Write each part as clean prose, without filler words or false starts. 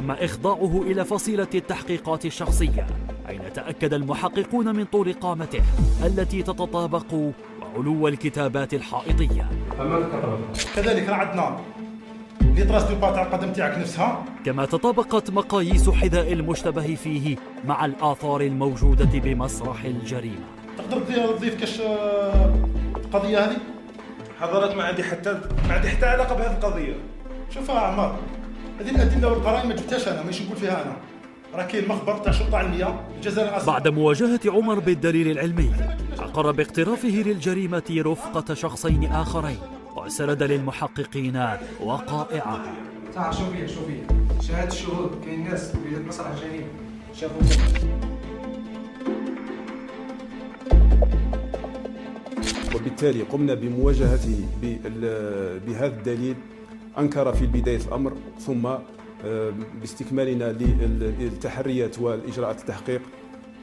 تم إخضاعه إلى فصيلة التحقيقات الشخصية، أين تأكد المحققون من طول قامته التي تتطابق وعلو الكتابات الحائطية. كذلك راه عندنا لي طراس دو با تاع القدم تاعك نفسها، كما تطابقت مقاييس حذاء المشتبه فيه مع الآثار الموجودة بمسرح الجريمة. تقدر تضيف كاش القضيه هذه؟ حضرت ما عندي حتى علاقه بهذه القضيه. شوف عمار، هذه الادله والقرائن ما جبتهاش انا، ماشي نقول فيها انا، راه كاين مخبر تاع شرطه علميه الجزائر. بعد مواجهة عمر بالدليل العلمي، أقر باقترافه للجريمة رفقة شخصين آخرين، وسرد للمحققين وقائعها. شوفي شهادة الشهود، كاين ناس في مسرح الجريمة شافوا. وبالتالي قمنا بمواجهته بهذا الدليل. أنكر في بداية الأمر، ثم باستكمالنا للتحريات والإجراءات التحقيق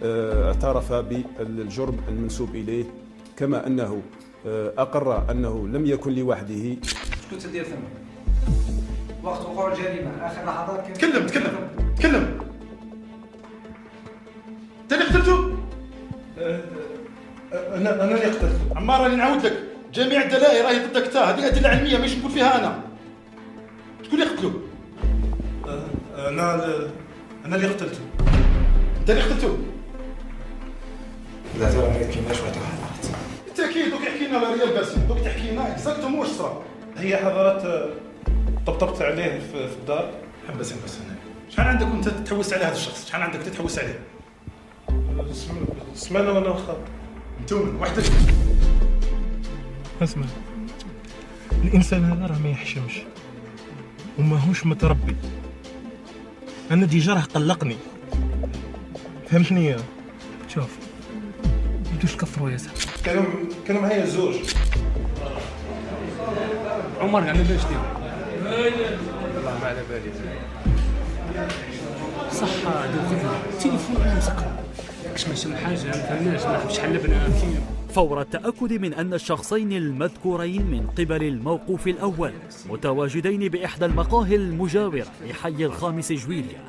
اعترف بالجرم المنسوب إليه، كما أنه أقر أنه لم يكن لوحده. شكون تدير ثم وقت وقوع الجريمة آخر لحظات؟ تكلم انت اللي قتلته؟ انا اللي قتلته. عمار راني نعاود لك، جميع الدلائل راهي ضدك تا، هذه ادله علميه ماشي نقول فيها انا. شكون اللي قتلو؟ انا اللي قتلته. انت اللي قتلته؟ لا ترى ما يمكنناش واحد الحلقات. بالتاكيد دوك يحكي لنا ريال باسم، دوك تحكي لنا اكزاكتومون واش صرا. هي حضرات طبطبت عليه في الدار. حبس هنا. شحال عندك وانت تحوس على هذا الشخص؟ شحال عندك تتحوس عليه؟ سمعنا وانا وخاط. انتم وحدك. اسمع، الانسان هذا راه ما يحشمش وماهوش متربي. انا ديجا راه قلقني، فهمتني؟ شوف بدوش تكفروا يا صاحبي. كانوا معايا زوج. عمر قاعد باش دير والله ما على بالي صح. دوك التليفون مسكر كاش ماشي من حاجه ما فهمناش، ما حبش حلبنا. فور التأكد من أن الشخصين المذكورين من قبل الموقوف الأول متواجدين بإحدى المقاهي المجاورة لحي الخامس جويليا،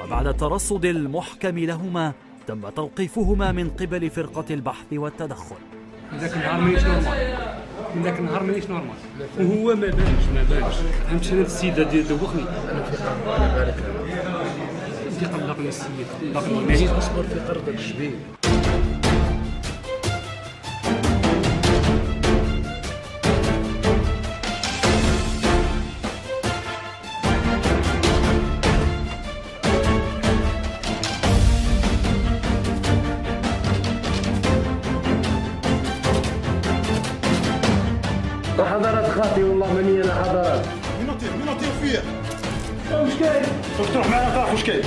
وبعد الترصد المحكم لهما تم توقيفهما من قبل فرقة البحث والتدخل. من ذاك النهار مانيش نورمال، وهو ما بانش فهمتش. انا السيد دوخني، انا في قلبي على بالك انت قلقني السيد، قلقني ماشي اصبر في قرضك الجبيل. حضرات خاطي والله ماني انا حضرات. منوطير فيه. واش كاين؟ تروح معنا طاح واش كاين؟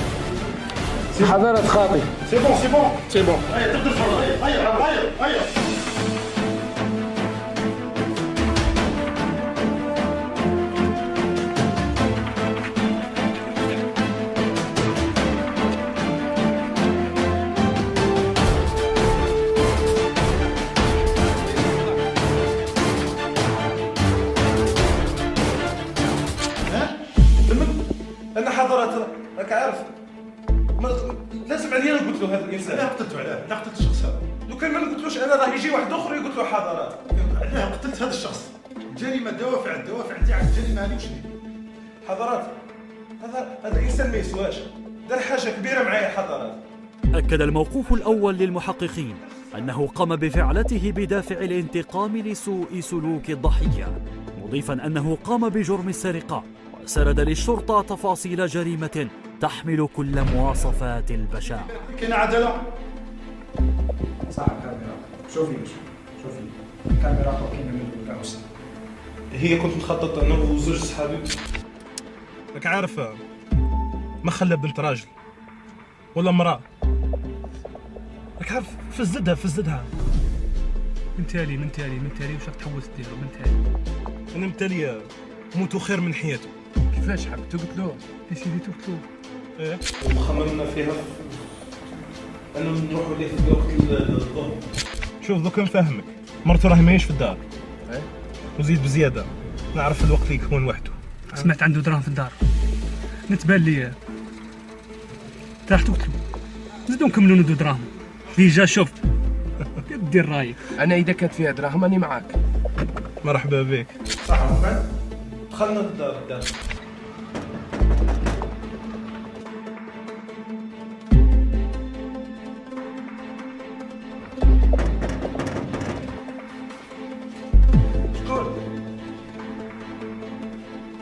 حضرات خاطي. سي بون. هيا تقدر تفرج. هيا. انا حضرت راك عارف لازم عليا قلت له هذا الانسان. لا قتلته علاه، لا قتلت الشخص هذا. لو كان ما قلتلوش انا راه يجي واحد اخر يقول له حضرات. علاه قتلت هذا الشخص؟ الجريمه الدوافع تاع الجريمه هذه وشنو؟ حضرات هذا انسان ما يسواش، دار حاجه كبيره معايا حضرات. أكد الموقوف الأول للمحققين أنه قام بفعلته بدافع الانتقام لسوء سلوك الضحية، مضيفا أنه قام بجرم السرقة، وسرد للشرطة تفاصيل جريمة تحمل كل مواصفات البشاعة. كاين عداله؟ صاحب الكاميرا، شوفي الكاميرا كاينه من الكاوس. هي كنت مخطط انا وزوج صحابي. راك عارف ما خلى بنت راجل ولا امراه، راك عارف فزدها من تالي واش راك تحوس دير من تالي. انا متالي موتو خير من حياته. كيفاش حبيتو قلت له يا سيدي قلت له ايه وخممنا فيها انه نروحوا ليه في وقت الظهر. شوف دوك نفهمك، مرته راهي ماهيش في الدار وزيد بزياده نعرف الوقت اللي يكون وحده. سمعت عنده دراهم في الدار، نتبان لي ارتحت قلت له نزيدو نكملو ندو دراهم ديجا شوف دير رايك. انا اذا كانت فيها دراهم راني معاك. مرحبا بك. صح ومن بعد دخلنا للدار.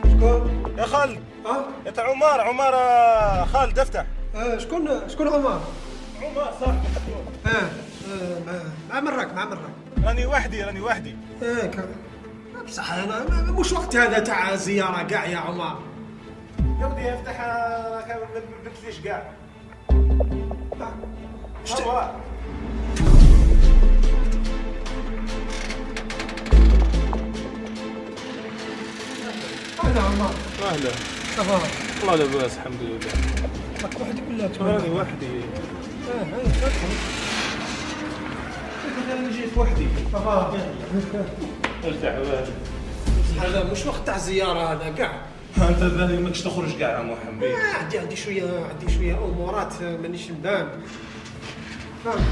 شكون؟ يا خالد. اه انت عمار خالد افتح. شكون عمر؟ عمار صح. مع مراك راني وحدي. بصح انا مش وقت هذا تاع زياره كاع يا عمر. يا ودي افتح قلت ليش كاع. هو اهلا عمر. اهلا. صافا والله لاباس الحمد لله. راك وحدك ولا راني وحدي. ادخل. انا جيت وحدي. صافا ارتاح بالك. هذا مش وقت تاع زياره هذا كاع. انت بالي ماكش تخرج كاع يا محمد. عندي شويه امورات مانيش نبان. فاهم.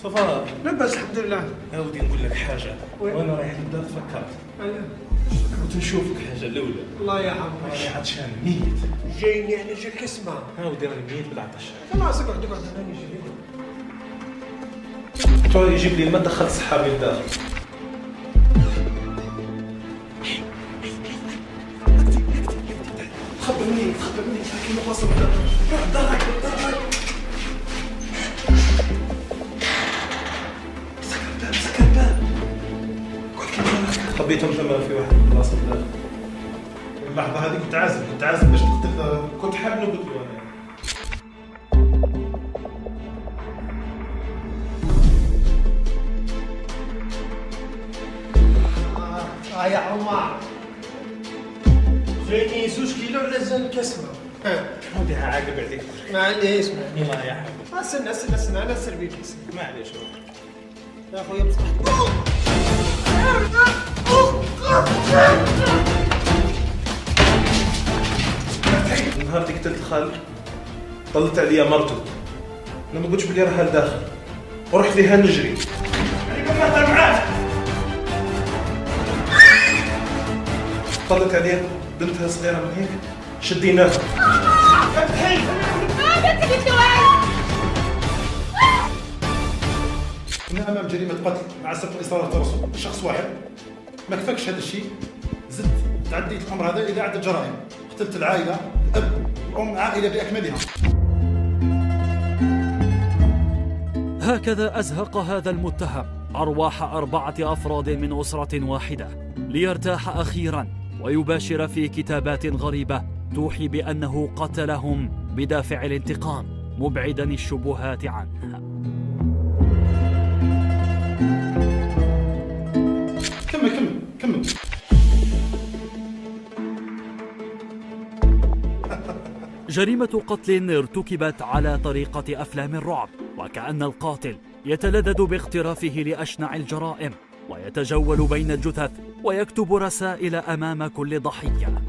صفاء لاباس الحمد لله. يا ودي نقول لك حاجه. وانا رايح للدار تفكرت. كنت نشوفك حاجه الاولى. الله يرحمه. راني عطشان ميت. جايني يعني جاك اسمع. يا ودي راني ميت بالعطش. خلاص اقعد راني جاي. تو يجيب لي الماء دخلت صحابي للدار. خبرني كيما واصل روح دارك. سكر الباب. خبيتهم ثم في واحد من بلاصه الدار. اللحظه هذه كنت عازم باش تقتل. كنت حاب نقول له انا. يا عمر جايني 2 كيلو على زال كسمه. ودي عاقب عليك. معليش الله يا حبيبي. استنى انا نسر بيك. معليش. يا خويا بصح نهار اللي قتلت خالد طلت عليا مرته. انا ما قلتش بلي راها لداخل ورحت ليها نجري. طلت عليها بنتها صغيره من هيك شديناها. كنا امام جريمه قتل مع سبب اصرار الترصد شخص واحد. ما كفاكش هذا الشيء، زدت تعديت الامر هذا الى عده جرائم. قتلت العائله، الاب، الام، عائله باكملها. هكذا أزهق هذا المتهم أرواح 4 أفراد من أسرة واحدة ليرتاح أخيراً ويباشر في كتابات غريبة توحي بأنه قتلهم بدافع الانتقام مبعداً الشبهات عنه. كمل. جريمة قتل ارتكبت على طريقة أفلام الرعب، وكأن القاتل يتلذذ باقترافه لأشنع الجرائم ويتجول بين الجثث ويكتب رسائل أمام كل ضحية.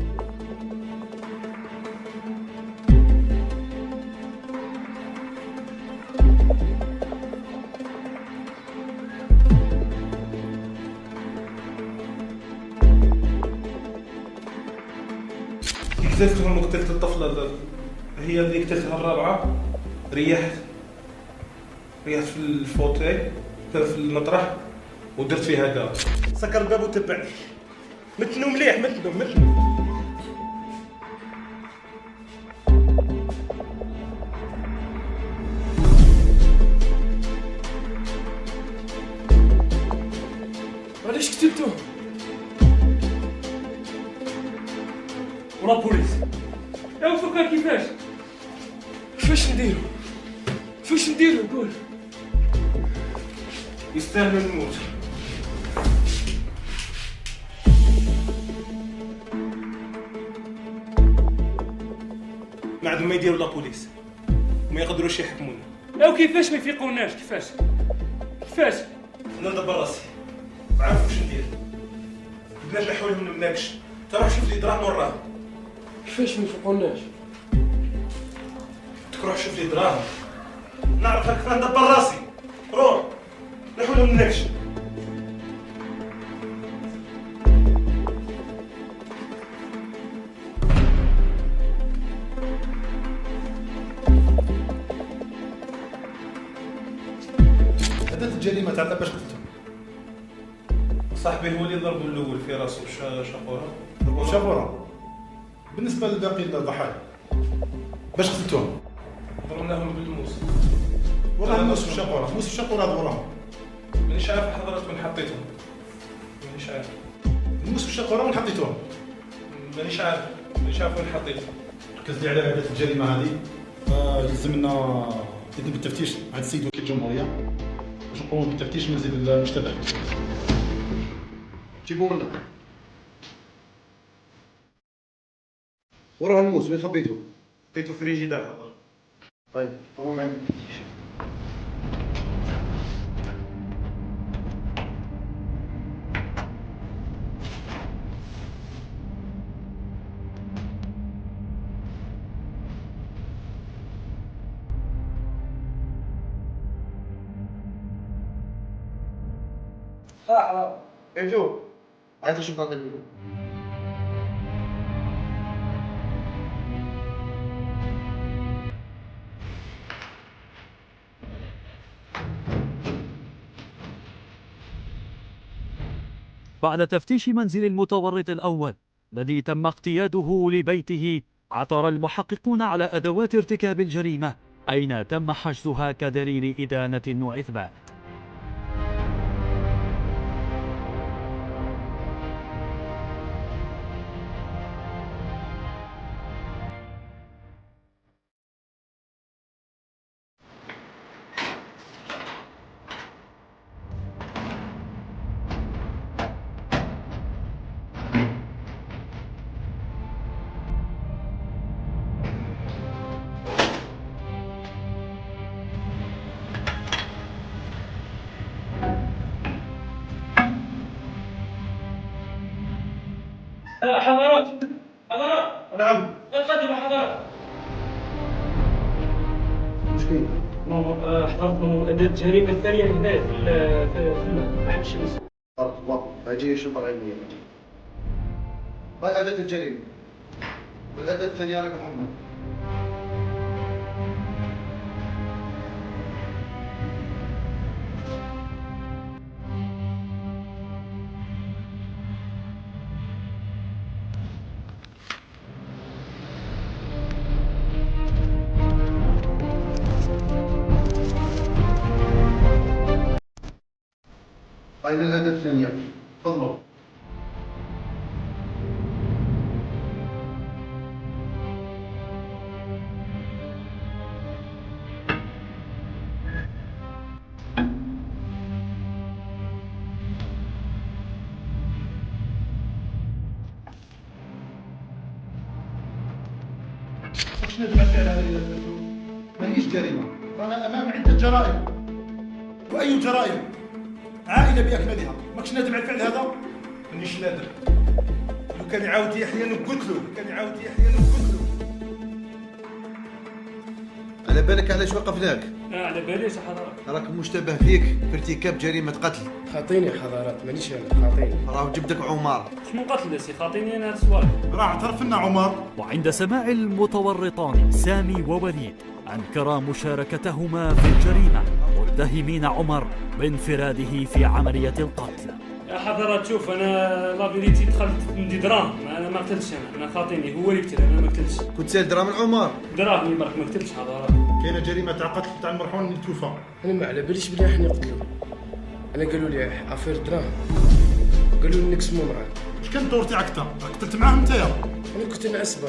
قتلتهم وقتلت الطفله هي اللي قتلتها الرابعه. ريحت في الفوتيه في المطرح ودرت فيها دار. سكر الباب وتبعني. متنو مليح متنو. علاش قتلتوه؟ ورا بوليس. يا وفوك كيفاش؟ فاش نديرو قول. يستاهلوا الموت. ما عندهم ما يديروا لا بوليس وما يقدروش يحكمونا. او كيفاش ما يفيقوناش؟ كيفاش؟ انا ندبر راسي عارف واش ندير. البنات نحولهم روح شوف لي دراهم نعرف هاك ندبر راسي. روح نحولوا منكش. أداة الجريمة تعلق باش قتلته. صاحبي هو اللي ضربه الاول في راسه شقوره. شابورة. بالنسبة لباقي الضحايا باش قتلتوهم؟ ضربناهم بالموس. والله موس في الشقورة، موس في الشقورة هذا وراهم. مانيش عارف حضرات وين حطيتهم. مانيش عارف. الموس في الشقورة وين حطيتوهم؟ مانيش عارف وين حطيتهم. ركز لي على أداة الجريمة هذه. لازمنا يتم التفتيش عند السيد وكيل الجمهورية باش نقوموا بالتفتيش منزل المشتبه. جيبوا لنا. وراه الموس وين خبيتوه؟ حطيته في الفريجيدار. طيب هو ما عنديش. ايجو عايز اشوف هذا الفيديو. بعد تفتيش منزل المتورط الأول الذي تم اقتياده لبيته، عثر المحققون على أدوات ارتكاب الجريمة أين تم حجزها كدليل إدانة وإثبات. حضرات نعم. قدم حضرات. مشكلة. حضرت أداة الجريمة الثانية هنا في محل الشمس. هاجي شنطة علمية. هاي أداة الجريمة. والأداة الثانية لك محمد. هاي الأداة الثانية. تفضلوا. واش ندفع على هذه؟ ماهيش جريمة، رانا أمام عدة جرائم. وأي جرائم؟ عائلة بأكملها، ماكش نادم على الفعل هذا؟ مانيش نادر. لو كان يعاود يحيى نقتلو، على بالك علاش وقفناك؟ على باليش حضرات. راك مشتبه فيك في ارتكاب جريمة قتل. خاطيني حضرات مانيش انا خاطيني. راه جبدك عمار. شمون قتل سي خاطيني انا هاد السؤال. راه اعترف لنا عمر. وعند سماع المتورطان سامي ووليد أنكرا مشاركتهما في الجريمة، متهمين عمر بانفراده في عملية القتل. يا حضرات شوف انا لافيريتي دخلت ندي دراهم، انا ما قتلتش، انا خاطيني هو اللي قتل، انا ما قتلتش. كنت سال دراهم العمار. دراهمي برك ما قتلتش حضرات. كاينه جريمه تاع قتل تاع المرحوم اللي توفى. انا ما على باليش بلي راح نقتلو. انا قالوا لي عفير دراهم، قالوا لي نقسموا معاه. اش كان الدور تاعك انت؟ قتلت معاه انت؟ انا كنت نعسبه.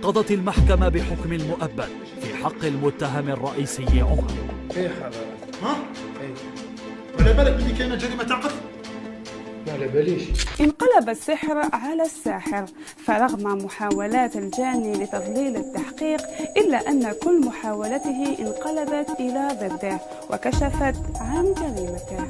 قضت المحكمة بحكم المؤبد في حق المتهم الرئيسي عمر. ايه حضرات. ها؟ ايه. وعلى بالك بلي كاينه جريمه تاع قتل؟ ما على باليش. انقلب السحر على الساحر، فرغم محاولات الجاني لتضليل التحقيق إلا أن كل محاولته انقلبت إلى ضده وكشفت عن جريمته.